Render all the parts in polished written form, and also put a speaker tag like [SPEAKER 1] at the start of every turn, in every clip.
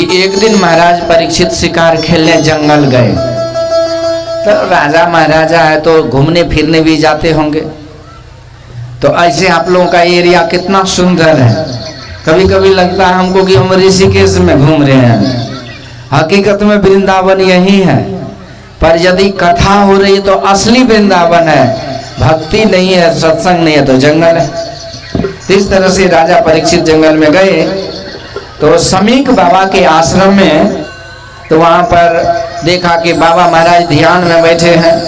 [SPEAKER 1] कि एक दिन महाराज परीक्षित शिकार खेलने जंगल गए। तो राजा महाराजा है तो घूमने फिरने भी जाते होंगे। तो ऐसे आप लोगों का एरिया कितना सुंदर है। कभी कभी लगता है हमको कि हम ऋषिकेश में घूम रहे हैं, हकीकत में वृंदावन यही है। पर यदि कथा हो रही है तो असली वृंदावन है, भक्ति नहीं है, सत्संग नहीं है तो जंगल है। इस तरह से राजा परीक्षित जंगल में गए तो समीक बाबा के आश्रम में, तो वहां पर देखा कि बाबा महाराज ध्यान में बैठे हैं।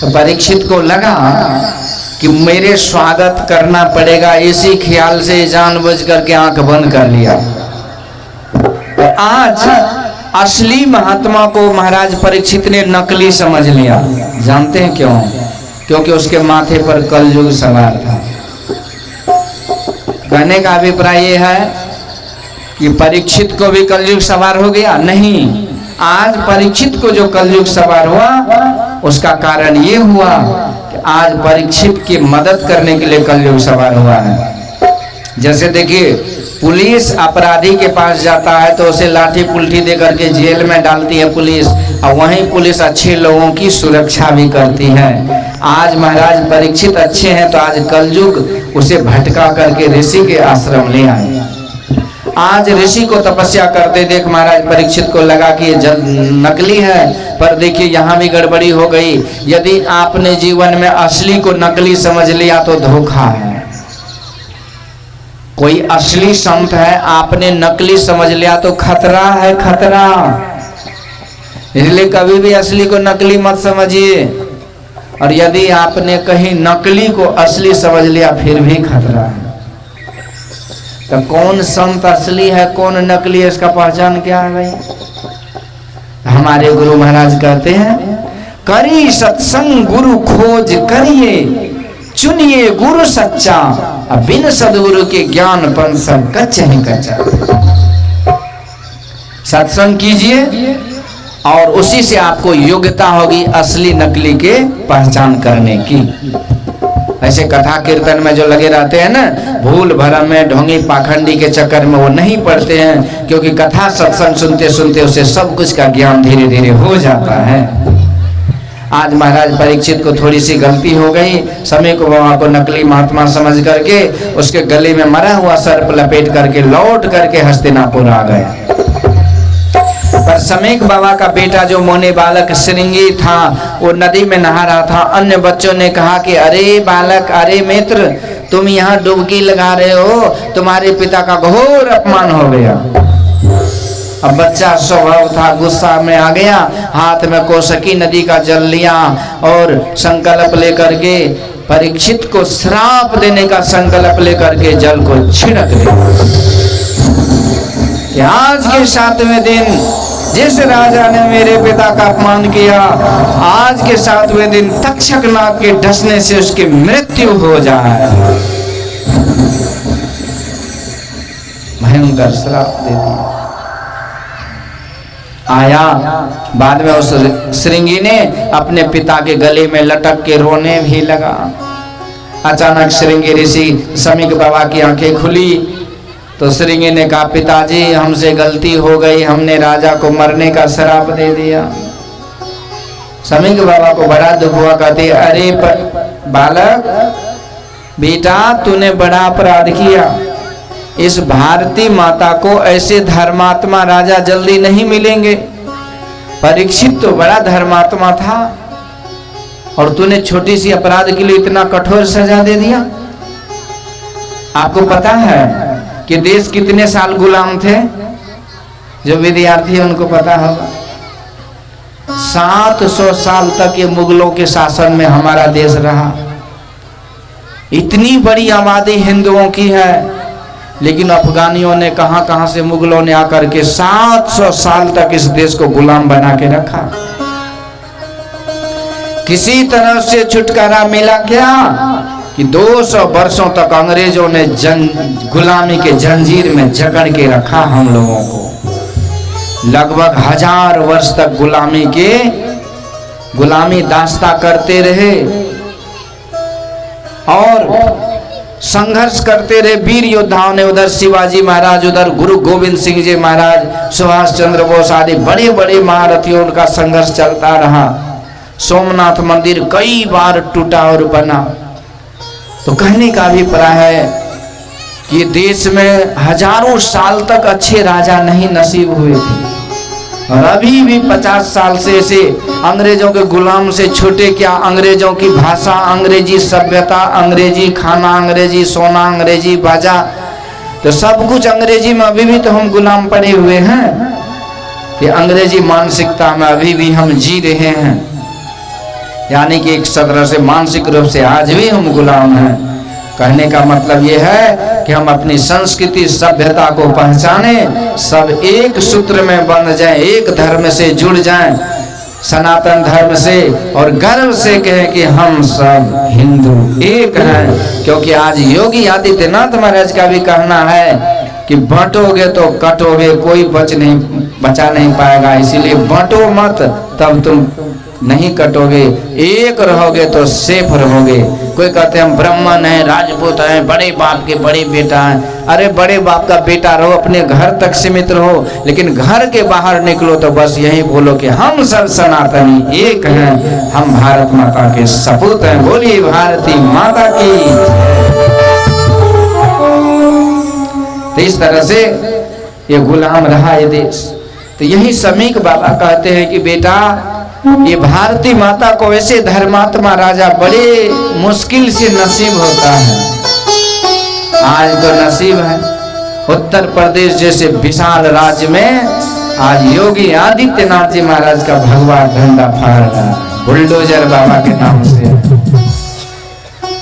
[SPEAKER 1] तो परीक्षित को लगा कि मेरे स्वागत करना पड़ेगा, इसी ख्याल से जानबूझ करके आंख बंद कर लिया। तो आज असली महात्मा को महाराज परीक्षित ने नकली समझ लिया। जानते हैं क्यों? क्योंकि उसके माथे पर कलयुग सवार था। कहने का अभिप्राय यह है कि परीक्षित को भी कलयुग सवार हो गया? नहीं, आज परीक्षित को जो कलयुग सवार हुआ उसका कारण ये हुआ कि आज परीक्षित की मदद करने के लिए कलयुग सवार हुआ है। जैसे देखिए, पुलिस अपराधी के पास जाता है तो उसे लाठी पुल्ठी दे करके जेल में डालती है पुलिस, और वहीं पुलिस अच्छे लोगों की सुरक्षा भी करती है। आज महाराज परीक्षित अच्छे हैं तो आज कलयुग उसे भटका करके ऋषि के आश्रम ले आए। आज ऋषि को तपस्या करते देख महाराज परीक्षित को लगा कि ये नकली है, पर देखिए यहाँ भी गड़बड़ी हो गई। यदि आपने जीवन में असली को नकली समझ लिया तो धोखा है। कोई असली संत है, आपने नकली समझ लिया तो खतरा है, खतरा। इसलिए कभी भी असली को नकली मत समझिए। और यदि आपने कहीं नकली को असली समझ लिया फिर भी खतरा है। तो कौन संत असली है, कौन नकली है, इसका पहचान क्या है भाई? हमारे गुरु महाराज कहते हैं, करी सत्संग गुरु खोज करिए, चुनिए गुरु सच्चा, बिन सदगुरु के ज्ञान पन सब कच्चे ही कच्चा। सत्संग कीजिए और उसी से आपको योग्यता होगी असली नकली के पहचान करने की। ऐसे कथा कीर्तन में जो लगे रहते हैं ना, भूल भरम में ढोंगी पाखंडी के चक्कर में वो नहीं पढ़ते हैं, क्योंकि कथा सत्संग सुनते सुनते उसे सब कुछ का ज्ञान धीरे धीरे हो जाता है। आज महाराज परीक्षित को थोड़ी सी गलती हो गई। समय को बाबा को नकली महात्मा समझ करके उसके गले में मरा हुआ सर्प लपेट करके लौट करके हस्तिनापुर आ गए। पर समीक बाबा का बेटा जो मोने बालक श्रृंगी था, वो नदी में नहा रहा था। अन्य बच्चों ने कहा कि अरे बालक, अरे मित्र, तुम यहाँ डुबकी लगा रहे हो, तुम्हारे पिता का घोर अपमान हो गया। अब बच्चा स्वभाव था, गुस्सा में आ गया, हाथ में कोसकी नदी का जल लिया और संकल्प लेकर के परीक्षित को श्राप देने का संकल्प लेकर के जल को छिड़क दिया कि आज के 7वें दिन जिस राजा ने मेरे पिता का अपमान किया, आज के 7वें दिन तक्षक नाग के डसने से उसकी मृत्यु हो जाए। भयंकर श्राप दे दिया। आया बाद में उस श्रृंगी ने अपने पिता के गले में लटक के रोने भी लगा। अचानक श्रृंगी ऋषि समीक बाबा की आंखें खुली तो श्रृंगी ने कहा, पिताजी हमसे गलती हो गई, हमने राजा को मरने का श्राप दे दिया। समीक बाबा को बड़ा दुख हुआ। कहते, अरे बालक बेटा, तूने बड़ा अपराध किया। इस भारती माता को ऐसे धर्मात्मा राजा जल्दी नहीं मिलेंगे। परीक्षित तो बड़ा धर्मात्मा था और तूने छोटी सी अपराध के लिए इतना कठोर सजा दे दिया। आपको पता है कि देश कितने साल गुलाम थे? जो विद्यार्थी है उनको पता होगा। 700 साल तक ये मुगलों के शासन में हमारा देश रहा। इतनी बड़ी आबादी हिंदुओं की है, लेकिन अफगानियों ने कहां से मुगलों ने आकर के 700 साल तक इस देश को गुलाम बना के रखा। किसी तरह से छुटकारा मिला क्या कि 200 वर्षों तक अंग्रेजों ने गुलामी के जंजीर में जकड़ के रखा हम लोगों को। लगभग 1000 वर्ष तक गुलामी दास्ता करते रहे और संघर्ष करते रहे वीर योद्धाओं ने, उधर शिवाजी महाराज, उधर गुरु गोविंद सिंह जी महाराज, सुभाष चंद्र बोस आदि बड़े बड़े महारथियों का संघर्ष चलता रहा। सोमनाथ मंदिर कई बार टूटा और बना। तो कहने का अभिप्राय है कि देश में हजारों साल तक अच्छे राजा नहीं नसीब हुए थे, और अभी भी 50 साल से ऐसे अंग्रेजों के गुलाम से छोटे क्या, अंग्रेजों की भाषा, अंग्रेजी सभ्यता, अंग्रेजी खाना, अंग्रेजी सोना, अंग्रेजी बाजा, तो सब कुछ अंग्रेजी में अभी भी तो हम गुलाम पड़े हुए हैं। कि अंग्रेजी मानसिकता में अभी भी हम जी रहे हैं, यानी कि एक तरह से मानसिक रूप से आज भी हम गुलाम हैं। कहने का मतलब यह है कि हम अपनी संस्कृति सभ्यता को पहचाने, सब एक सूत्र में बंध जाएं, एक धर्म से जुड़ जाएं, सनातन धर्म से, और गर्व से कहें कि हम सब हिंदू एक हैं। क्योंकि आज योगी आदित्यनाथ महाराज का भी कहना है कि बांटोगे तो कटोगे, कोई बचा नहीं पाएगा, इसीलिए बांटो मत, तब तुम नहीं कटोगे, एक रहोगे तो सेफ रहोगे। कोई कहते हैं हम ब्राह्मण हैं, राजपूत हैं, बड़े बाप के बड़े बेटा हैं। अरे बड़े बाप का बेटा रहो, अपने घर तक सीमित रहो, लेकिन घर के बाहर निकलो तो बस यही बोलो कि हम सब सनातनी एक हैं, हम भारत माता के सपूत हैं। बोलिए भारती माता की। तो इस तरह से ये गुलाम रहा ये देश। तो यही समीक बाबा कहते हैं कि बेटा, ये भारती माता को ऐसे धर्मात्मा राजा बड़े मुश्किल से नसीब होता है। आज तो नसीब है, उत्तर प्रदेश जैसे विशाल राज्य में आज योगी आदित्यनाथ जी महाराज का भगवा झंडा फहर रहा है, बुलडोजर बाबा के नाम से।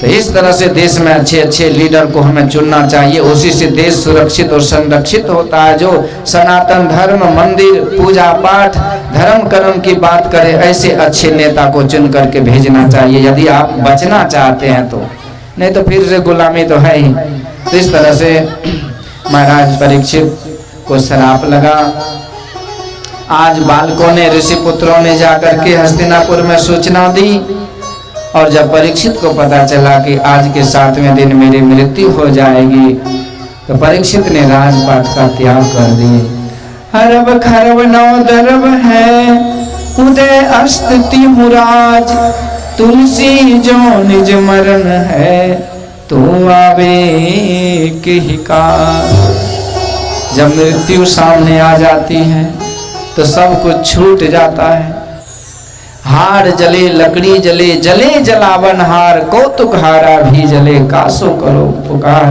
[SPEAKER 1] तो इस तरह से देश में अच्छे अच्छे लीडर को हमें चुनना चाहिए, उसी से देश सुरक्षित और संरक्षित होता है। जो सनातन धर्म, मंदिर, पूजा पाठ, धर्म कर्म की बात करे, ऐसे अच्छे नेता को चुन करके भेजना चाहिए यदि आप बचना चाहते हैं तो, नहीं तो फिर से गुलामी तो है ही। तो इस तरह से महाराज परीक्षित को श्राप लगा। आज बालकों ने, ऋषि पुत्रों ने जाकर के हस्तिनापुर में सूचना दी, और जब परीक्षित को पता चला कि आज के 7वें दिन मेरी मृत्यु हो जाएगी, तो परीक्षित ने राजपाट का त्याग कर दिए। हरब खरब नौ दरब है, उदय अस्ति मुराज, तुलसी जो निज मरण है, तो आवे के ही काज। जब मृत्यु सामने आ जाती है तो सब कुछ छूट जाता है। हार जले, लकड़ी जले, जले जलावन हार, कौतुक हारा भी जले, कासो करो पुकार।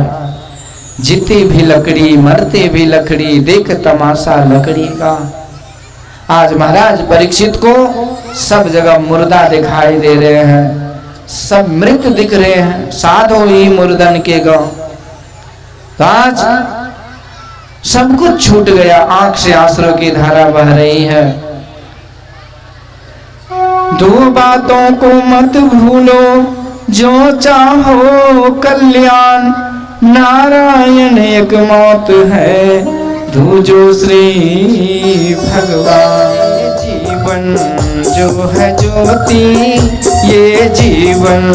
[SPEAKER 1] जीती भी लकड़ी, मरते भी लकड़ी, देख तमाशा लकड़ी का। आज महाराज परीक्षित को सब जगह मुर्दा दिखाई दे रहे हैं, सब मृत दिख रहे हैं, साधो ही मुर्दन के गांव। तो आज सब कुछ छूट गया, आंख से आंसू की धारा बह रही है। दो बातों को मत भूलो, जो चाहो कल्याण, नारायण एक मौत है, दूजो श्री भगवान। जीवन जो है ज्योति, ये जीवन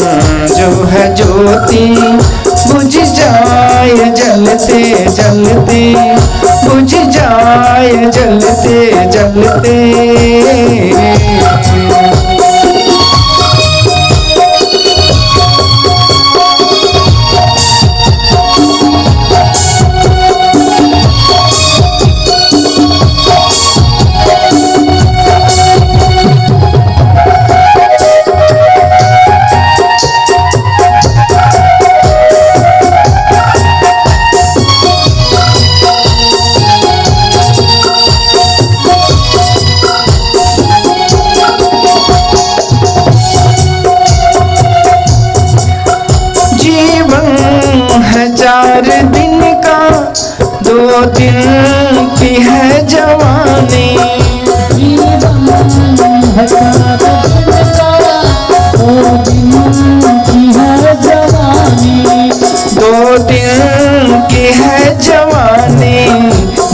[SPEAKER 1] जो है ज्योति, बुझ जाए जलते जलते, बुझ जाए जलते जलते। दिन का, 2 दिन की है जवानी, 2 दिन की है जवानी।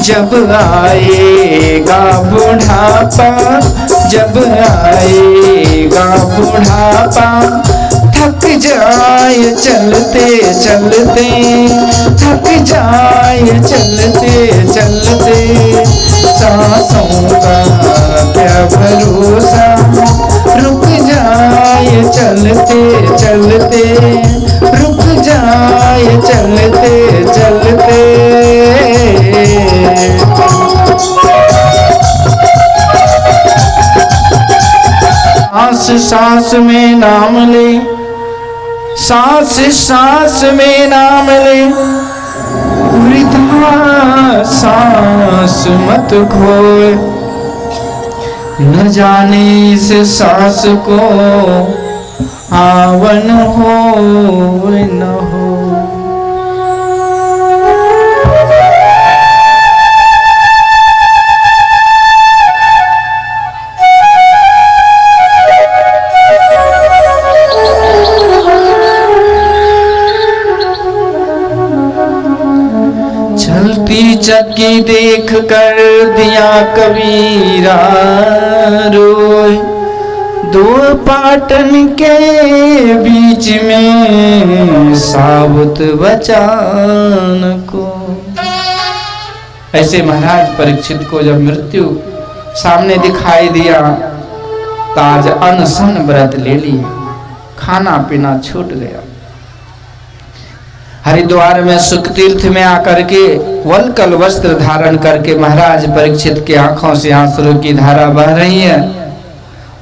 [SPEAKER 1] जब आएगा बुढ़ापा, जब आएगा बुढ़ापा, थक जाए चलते चलते, थक जाए चलते चलते, सांसों का क्या भरोसा, रुक जाए चलते चलते, रुक जाए चलते चलते। सांस सांस में नाम ले, सांस सांस में नाम ले, वृथा सांस मत खोए, न जाने इस सांस को आवन हो न हो। चलती चक्की देख कर दिया कबीरा रोए, दो पाटन के बीच में साबुत बचान को। ऐसे महाराज परीक्षित को जब मृत्यु सामने दिखाई दिया तो आज अनशन व्रत ले लिए, खाना पीना छूट गया। हरिद्वार में सुखतीर्थ में आकर के वलकल वस्त्र धारण करके महाराज परीक्षित के आंखों से आंसू की धारा बह रही है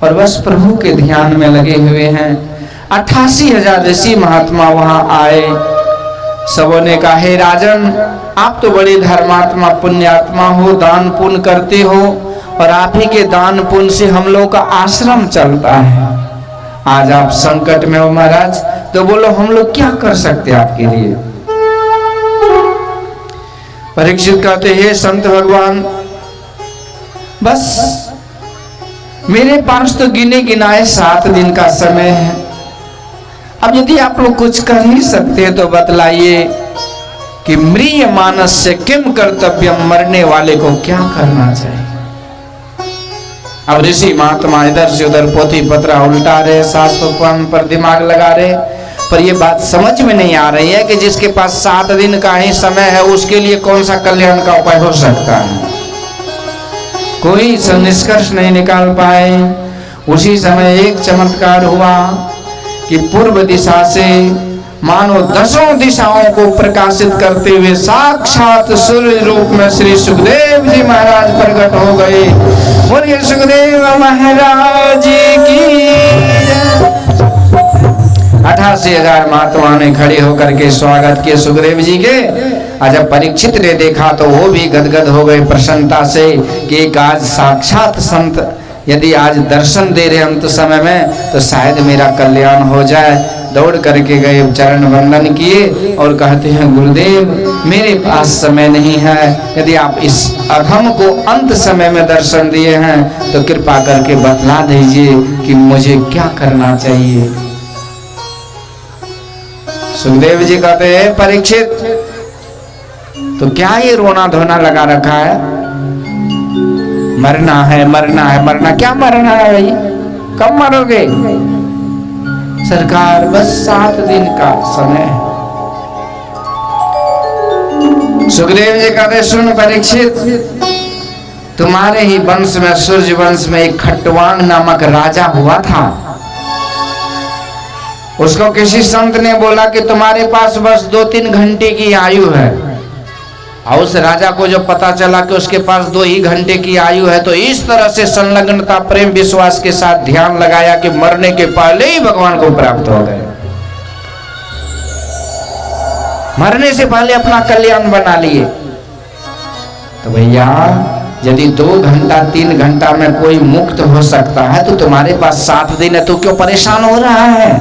[SPEAKER 1] और बस प्रभु के ध्यान में लगे हुए हैं। 88,000 ऋषि महात्मा वहां आए। सबों ने कहा, हे राजन, आप तो बड़े धर्मात्मा पुण्यात्मा हो, दान पुण्य करते हो और आप ही के दान पुण्य से हम लोग का आश्रम चलता है। आज आप संकट में हो महाराज, तो बोलो हम लोग क्या कर सकते हैं आपके लिए। परीक्षित कहते, हे संत भगवान, बस मेरे पास तो गिने गिनाए 7 दिन का समय है। अब यदि आप लोग कुछ कर ही सकते हैं तो बतलाइए कि म्रिय मानस से किम कर्तव्यम, मरने वाले को क्या करना चाहिए। अब ऋषि महात्मा इधर से उधर पोथी पत्रा उल्टा रहे, शास्त्र पर दिमाग लगा रहे, पर ये बात समझ में नहीं आ रही है कि जिसके पास 7 दिन का ही समय है उसके लिए कौन सा कल्याण का उपाय हो सकता है। कोई निष्कर्ष नहीं निकाल पाए। उसी समय एक चमत्कार हुआ कि पूर्व दिशा से मानो 10 दिशाओं को प्रकाशित करते हुए साक्षात सूर्य रूप में श्री सुखदेव जी महाराज प्रकट हो गए। बोलिए सुखदेव महाराज की। 88,000 महात्माओं ने खड़े होकर के स्वागत किए सुखदेव जी के। आज जब परीक्षित ने देखा तो वो भी गदगद हो गए प्रसन्नता से कि एक आज साक्षात संत यदि आज दर्शन दे रहे अंत समय में तो शायद मेरा कल्याण हो जाए। दौड़ करके गए, चरण वंदन किए और कहते हैं, गुरुदेव मेरे पास समय नहीं है, यदि आप इस अधम को अंत समय में दर्शन दिए हैं तो कृपा करके बतला दीजिए कि मुझे क्या करना चाहिए। सुखदेव जी कहते हैं, परीक्षित तो क्या ये रोना धोना लगा रखा है, मरना है मरना है मरना, क्या मरना है भाई, कब मरोगे। सरकार बस 7 दिन का समय है। सुखदेव जी कहते, सुन परीक्षित, तुम्हारे ही वंश में सूर्य वंश में एक खट्टवांग नामक राजा हुआ था। उसको किसी संत ने बोला कि तुम्हारे पास बस 2-3 घंटे की आयु है। और उस राजा को जो पता चला कि उसके पास 2 ही घंटे की आयु है तो इस तरह से संलग्नता प्रेम विश्वास के साथ ध्यान लगाया कि मरने के पहले ही भगवान को प्राप्त हो गए। मरने से पहले अपना कल्याण बना लिए। तो भैया यदि 2 घंटा 3 घंटा में कोई मुक्त हो सकता है तो तुम्हारे पास 7 दिन है, तो क्यों परेशान हो रहा है।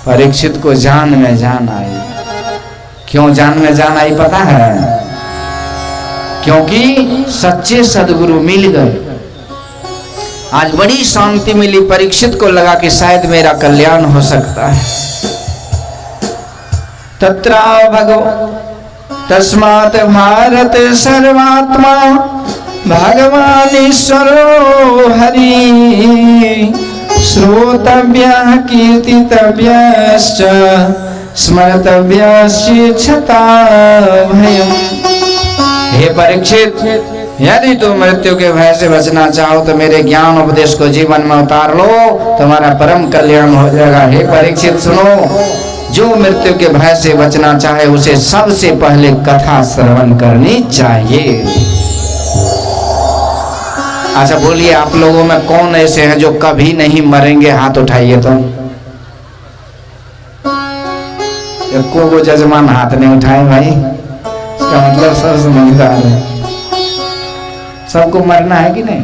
[SPEAKER 1] परीक्षित को जान में जान आई। क्यों जान में जान आई पता है, क्योंकि सच्चे सदगुरु मिल गए। आज बड़ी शांति मिली। परीक्षित को लगा कि शायद मेरा कल्याण हो सकता है। तत्रा भगव तस्मात् भारत सर्वात्मा भगवान ईश्वरो हरि श्रोतव्यः कीर्तितव्यश्च स्मर्तव्यश्चिच्छता भयम्। हे परीक्षित, यदि तुम मृत्यु के भय से बचना चाहो तो मेरे ज्ञान उपदेश को जीवन में उतार लो, तुम्हारा परम कल्याण हो जाएगा। हे परीक्षित सुनो, जो मृत्यु के भय से बचना चाहे उसे सबसे पहले कथा श्रवण करनी चाहिए। अच्छा बोलिए, आप लोगों में कौन ऐसे हैं जो कभी नहीं मरेंगे? हाथ उठाइए तो। को जजमान हाथ नहीं उठाए भाई, इसका मतलब सब समझदार है। सबको मरना है कि नहीं?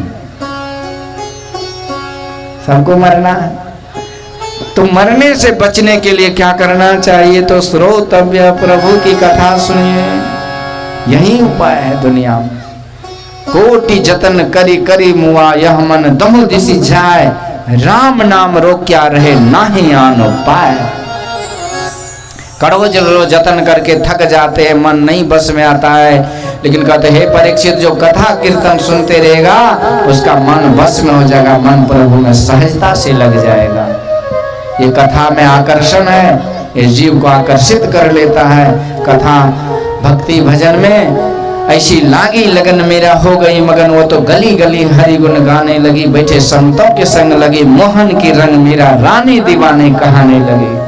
[SPEAKER 1] सबको मरना है। तो मरने से बचने के लिए क्या करना चाहिए? तो श्रोतव्य, प्रभु की कथा सुनिए, यही उपाय है दुनिया में। कोटि जतन करी करी मुआ, यह मन दहु दिशि जाए, राम नाम रोक्या रहे नाही आन पाए। कड़ो जतन करके थक जाते हैं, मन नहीं बस में आता है, लेकिन कहते हे परीक्षित, जो कथा कीर्तन सुनते रहेगा उसका मन बस में हो जाएगा, मन प्रभु में सहजता से लग जाएगा। ये कथा में आकर्षण है, ये जीव को आकर्षित कर लेता है। कथा भक्ति भजन में ऐसी लागी लगन मेरा हो गई मगन, वो तो गली गली हरि गुण गाने लगी, बैठे संतों के संग लगी, मोहन की रंग मेरा रानी दीवाने कहाने लगी।